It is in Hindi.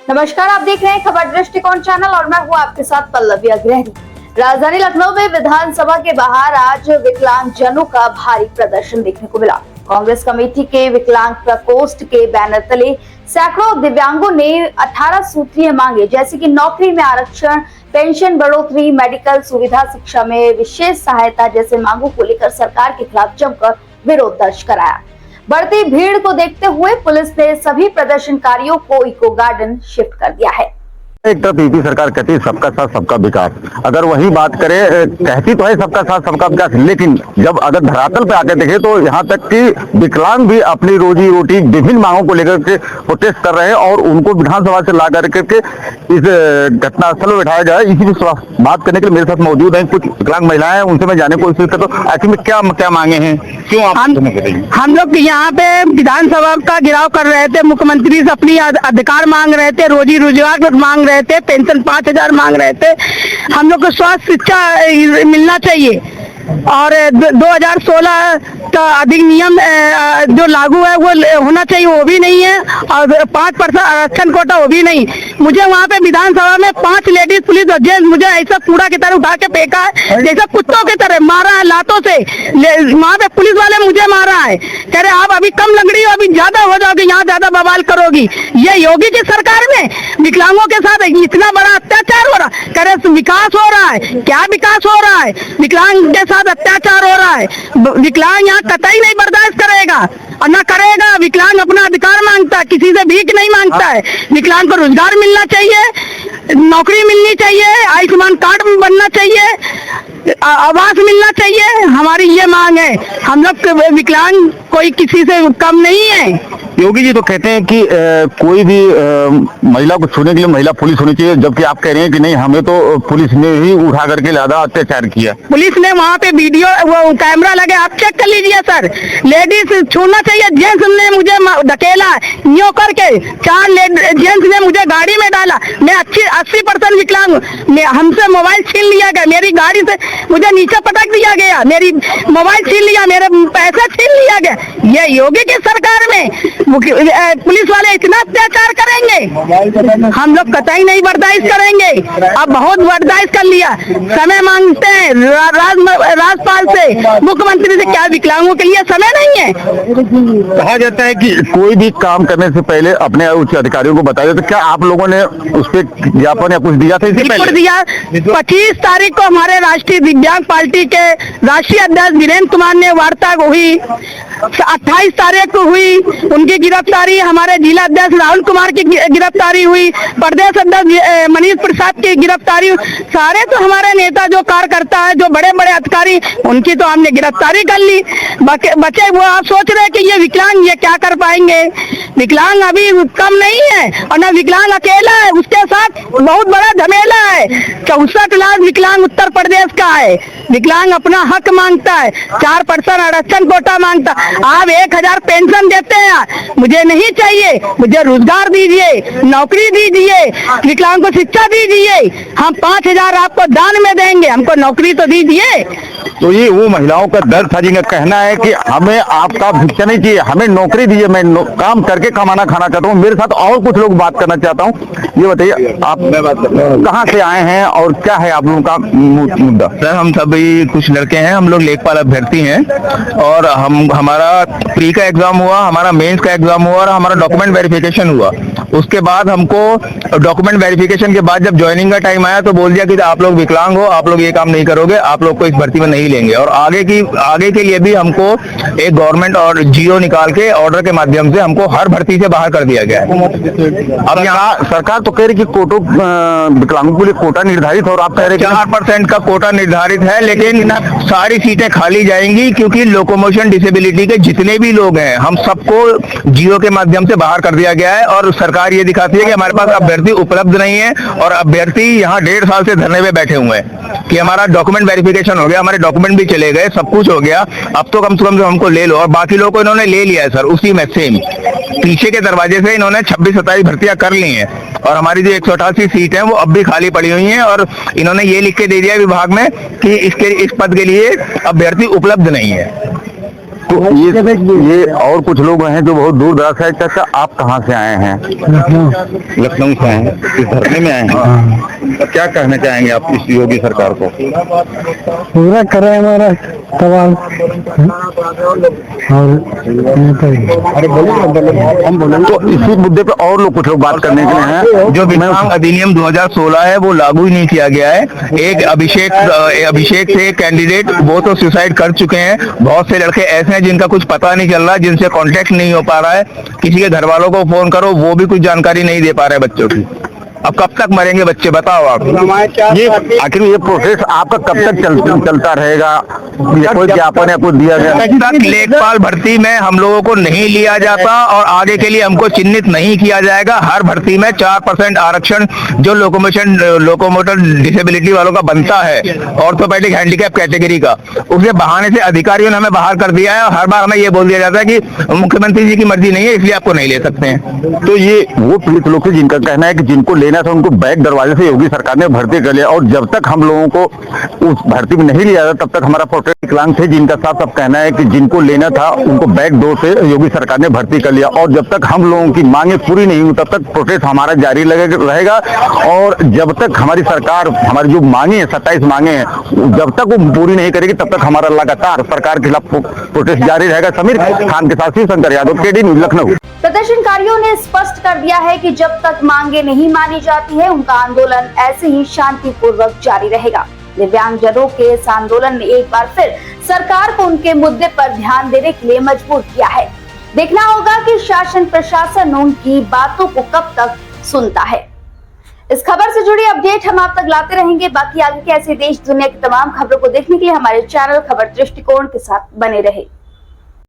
नमस्कार, आप देख रहे हैं खबर दृष्टिकोण चैनल और मैं हूं आपके साथ पल्लवी अग्रहरी। राजधानी लखनऊ में विधानसभा के बाहर आज विकलांगजनों का भारी प्रदर्शन देखने को मिला। कांग्रेस कमेटी के विकलांग प्रकोष्ठ के बैनर तले सैकड़ों दिव्यांगों ने 18 सूत्रीय मांगे जैसे कि नौकरी में आरक्षण, पेंशन बढ़ोतरी, मेडिकल सुविधा, शिक्षा में विशेष सहायता जैसे मांगों को लेकर सरकार के खिलाफ जमकर विरोध दर्ज कराया। बढ़ती भीड़ को देखते हुए पुलिस ने सभी प्रदर्शनकारियों को इको गार्डन शिफ्ट कर दिया है। एक तरफ यूपी सरकार कहती है सबका साथ सबका विकास, अगर वही बात करे कहती तो है सबका साथ सबका विकास, लेकिन जब अगर धरातल पे आके देखे तो यहाँ तक कि विकलांग भी अपनी रोजी रोटी विभिन्न मांगों को लेकर के प्रोटेस्ट कर रहे हैं और उनको विधानसभा से ला करके इस घटनास्थल में बिठाया जाए। इसी भी बात करने के लिए मेरे साथ मौजूद है कुछ विकलांग महिलाएं, उनसे मैं जाने की कोशिश करता हूँ आखिर में क्या क्या मांगे हैं, क्यों आप हम लोग यहाँ पे विधानसभा का घेराव कर रहे थे, मुख्यमंत्री से अपनी अधिकार मांग रहे थे, रोजी रोजगार मांग रहे थे, पेंशन 5,000 मांग रहे थे। हम लोग को स्वास्थ्य शिक्षा मिलना चाहिए और 2016 का अधिनियम जो लागू है वो होना चाहिए, वो भी नहीं है और 5% आरक्षण कोटा वो भी नहीं। मुझे वहाँ पे विधानसभा में 5 लेडीज पुलिस और जेंट्स मुझे ऐसा कूड़ा की तरह उठा के फेंका है, जैसा कुत्तों की तरह मारा है लातों से। वहाँ पे पुलिस वाले मुझे मारा है, कह रहे आप अभी कम लग रही हो, अभी ज्यादा हो जाओगी, यहाँ ज्यादा बवाल करोगी। ये योगी की सरकार में विकलांगों के साथ इतना बड़ा अत्याचार हो रहा, कह रहे विकास हो रहा है। क्या विकास हो रहा है? विकलांग के साथ अत्याचार हो रहा है। विकलांग यहाँ कतई नहीं बर्दाश्त करेगा और न करेगा। विकलांग अपना अधिकार मांगता है, किसी से भीख नहीं मांगता है। विकलांग को रोजगार मिलना चाहिए, नौकरी मिलनी चाहिए, आयुष्मान कार्ड बनना चाहिए, आवास मिलना चाहिए। हमारी ये मांग है। हम लोग विकलांग कोई किसी से कम नहीं है। योगी जी तो कहते हैं कि कोई भी महिला को छूने के लिए महिला पुलिस होनी चाहिए, जबकि आप कह रहे हैं कि नहीं, हमें तो पुलिस ने ही उठा करके ज्यादा अत्याचार किया। पुलिस ने वहाँ पे वीडियो वो कैमरा लगे, आप चेक कर लीजिए सर। लेडीज छूना चाहिए, जेंट्स ने मुझे धकेला न्यू करके, 4 जेंट्स ने मुझे गाड़ी में डाला। मैं 80% विकलांग हूँ, हमसे मोबाइल छीन लिया गया, मेरी गाड़ी से मुझे नीचे पटक दिया गया, मेरी मोबाइल छीन लिया, मेरे पैसे छीन लिया गया। ये योगी की सरकार में पुलिस वाले इतना अत्याचार करेंगे, हम लोग कतई नहीं बर्दाश्त करेंगे। अब बहुत बर्दाश्त कर लिया। समय मांगते हैं राज्यपाल से, मुख्यमंत्री से, क्या विकलांगों के लिए समय नहीं है? कहा जाता है कि कोई भी काम करने से पहले अपने उच्च अधिकारियों को बताया, तो क्या आप लोगों ने उस पर ज्ञापन या कुछ दिया था? बिल्कुल दिया। 25 तारीख को हमारे राष्ट्रीय दिव्यांग पार्टी के राष्ट्रीय अध्यक्ष वीरेंद्र कुमार ने वार्ता हुई, 28 तारीख को हुई उनकी गिरफ्तारी, हमारे जिला अध्यक्ष राहुल कुमार की गिरफ्तारी हुई, प्रदेश अध्यक्ष मनीष प्रसाद की गिरफ्तारी। सारे तो हमारे नेता जो कार्यकर्ता है, जो बड़े बड़े अधिकारी, उनकी तो हमने गिरफ्तारी कर ली। बचे वो आप सोच रहे हैं कि ये विकलांग ये क्या कर पाएंगे? विकलांग अभी कम नहीं है और न विकलांग अकेला है, उसके साथ बहुत बड़ा झमेला है। 64 लाख विकलांग उत्तर प्रदेश का है। विकलांग अपना हक मांगता है, 4% आरक्षण कोटा मांगता। आप 1000 पेंशन देते हैं, मुझे नहीं चाहिए, मुझे रोजगार दीजिए, नौकरी दीजिए, विकलांग को शिक्षा दीजिए। हम 5,000 आपको दान में देंगे, हमको नौकरी तो दीजिए। तो ये वो महिलाओं का दर्द था जिनका कहना है कि हमें आपका भिक्षा नहीं चाहिए, हमें नौकरी दीजिए, मैं काम करके कमाना खाना चाहता हूँ। मेरे साथ और कुछ लोग बात करना चाहता हूँ। ये बताइए आप कहाँ से आए हैं और क्या है आप लोगों का मुद्दा? सर, हम सभी कुछ लड़के हैं, हम लोग लेखपाल अभ्यर्थी हैं और हमारा प्री का एग्जाम हुआ, हमारा मेंस का एग्जाम हुआ और हमारा डॉक्यूमेंट वेरिफिकेशन हुआ। उसके बाद हमको डॉक्यूमेंट वेरिफिकेशन के बाद जब ज्वाइनिंग का टाइम आया तो बोल दिया कि आप लोग विकलांग हो, आप लोग ये काम नहीं करोगे, आप लोग को इस भर्ती में नहीं लेंगे। और आगे के लिए भी हमको एक गवर्नमेंट और जीओ निकाल के ऑर्डर के माध्यम से हमको हर भर्ती से बाहर कर दिया गया है। अब यहाँ सरकार तो कह रही कि विकलांगों के लिए कोटा निर्धारित, और आप कह रहे 4% का कोटा निर्धारित है, लेकिन सारी सीटें खाली जाएंगी क्योंकि लोकोमोशन डिसेबिलिटी के जितने भी लोग हैं हम सबको जीओ के माध्यम से बाहर कर दिया गया है। और सरकार ये दिखाती है कि हमारे पास अभ्यर्थी उपलब्ध नहीं है और अभ्यर्थी यहाँ 1.5 साल से धरने पे बैठे हुए हैं कि हमारा डॉक्यूमेंट वेरिफिकेशन हो गया, हमारे डॉक्यूमेंट भी चले गए, सब कुछ हो गया, अब तो कम से कम हमको ले लो। और बाकी लोगों को इन्होंने ले लिया है सर, उसी में सेम पीछे के दरवाजे से इन्होंने 26-27 भर्तियां कर ली हैं और हमारी जो 188 सीट है वो अब भी खाली पड़ी हुई हैं। और इन्होंने ये लिख के दे दिया विभाग में कि इस पद के लिए अभ्यर्थी उपलब्ध नहीं है। तो ये और कुछ लोग हैं जो बहुत दूर दराज से। चाचा आप कहाँ से आए हैं? लखनऊ से आए हैं, इस धरने में आए हैं। तो क्या कहना चाहेंगे आप इस योगी सरकार को? पूरा करे हमारा सवाल हम बोलेंगे। तो इसी मुद्दे पे और लोग कुछ लोग बात करने के लिए हैं। जो विकलांग अधिनियम 2016 है वो लागू ही नहीं किया गया है। एक अभिषेक थे कैंडिडेट, वो तो सुसाइड कर चुके हैं। बहुत से लड़के ऐसे हैं जिनका कुछ पता नहीं चल रहा, जिनसे कांटेक्ट नहीं हो पा रहा है। किसी के घर वालों को फोन करो, वो भी कुछ जानकारी नहीं दे पा रहे बच्चों की। अब कब तक मरेंगे बच्चे, बताओ आप। ये आखिर ये प्रोसेस आपका कब तक चलता रहेगा? कोई ज्ञापन या कुछ दिया गया? जब तक लेखपाल भर्ती में हम लोगों को नहीं लिया जाता और आगे के लिए हमको चिन्हित नहीं किया जाएगा, हर भर्ती में 4% आरक्षण जो लोकोमोटर डिसेबिलिटी वालों का बनता है, ऑर्थोपेडिक हैंडीकैप कैटेगरी का, उसके बहाने से अधिकारियों ने हमें बाहर कर दिया है। और हर बार हमें ये बोल दिया जाता है कि मुख्यमंत्री जी की मर्जी नहीं है, इसलिए आपको नहीं ले सकते हैं। तो ये वो पीड़ित लोग थे जिनका कहना है कि जिनको लेना था उनको बैक दरवाजे से योगी सरकार ने भर्ती कर लिया, और जब तक हम लोगों को उस भर्ती में नहीं लिया था तब तक हमारा प्रोटेस्ट विकलांग थे जिनका साफ साफ कहना है कि जिनको लेना था उनको बैक डोर से योगी सरकार ने भर्ती कर लिया। और जब तक हम लोगों की मांगे पूरी नहीं हुई तब तक प्रोटेस्ट हमारा जारी रहेगा। और जब तक हमारी सरकार हमारी जो मांगे हैं 27 मांगे हैं, जब तक वो पूरी नहीं करेगी तब तक हमारा लगातार सरकार के खिलाफ प्रोटेस्ट जारी रहेगा। समीर खान के साथ शिवशंकर यादव, केडी न्यूज, लखनऊ। प्रदर्शनकारियों ने स्पष्ट कर दिया है कि जब तक मांगे नहीं मानी जाती है उनका आंदोलन ऐसे ही शांतिपूर्वक जारी रहेगा। दिव्यांगजनों के इस आंदोलन ने एक बार फिर सरकार को उनके मुद्दे पर ध्यान देने के लिए मजबूर किया है। देखना होगा कि शासन प्रशासन उनकी बातों को कब तक सुनता है। इस खबर से जुड़ी अपडेट हम आप तक लाते रहेंगे। बाकी आगे के ऐसे देश दुनिया की तमाम खबरों को देखने के लिए हमारे चैनल खबर दृष्टिकोण के साथ बने रहे।